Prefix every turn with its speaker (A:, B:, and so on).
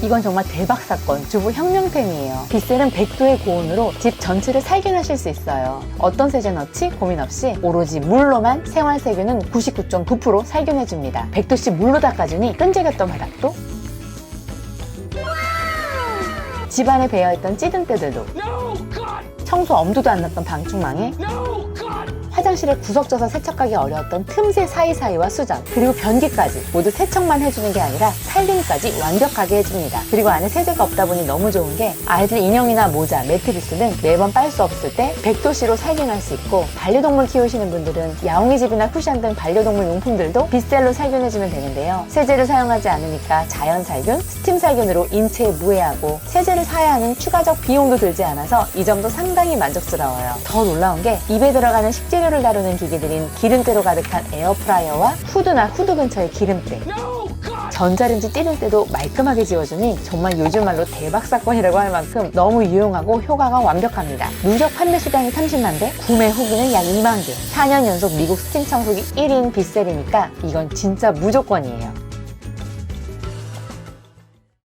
A: 이건 정말 대박 사건, 주부 혁명템이에요. 빗셀은 100도의 고온으로 집 전체를 살균하실 수 있어요. 어떤 세제 넣지? 고민 없이 오로지 물로만 생활 세균은 99.9% 살균해줍니다. 100도씨 물로 닦아주니 끈질겼던 바닥도 집안에 배어있던 찌든 때들도 청소 엄두도 안 났던 방충망에 화장실에 구석져서 세척하기 어려웠던 틈새 사이사이와 수전, 그리고 변기까지 모두 세척만 해주는 게 아니라 살균까지 완벽하게 해줍니다. 그리고 안에 세제가 없다 보니 너무 좋은 게 아이들 인형이나 모자, 매트리스는 매번 빨 수 없을 때 100도씨로 살균할 수 있고, 반려동물 키우시는 분들은 야옹이집이나 쿠션 등 반려동물 용품들도 빗셀로 살균해주면 되는데요. 세제를 사용하지 않으니까 자연 살균, 스팀 살균으로 인체에 무해하고 세제를 사야 하는 추가적 비용도 들지 않아서 이 점도 상당히 만족스러워요. 더 놀라운 게 입에 들어가는 식재료를 다루는 기기들인 기름때로 가득한 에어프라이어와 후드나 후드 근처의 기름때, 전자레인지 찌를 때도 말끔하게 지워주니 정말 요즘 말로 대박 사건이라고 할 만큼 너무 유용하고 효과가 완벽합니다. 누적 판매 수량이 30만 대, 구매 후기는 약 2만 개, 4년 연속 미국 스팀 청소기 1인 빗셀이니까 이건 진짜 무조건이에요.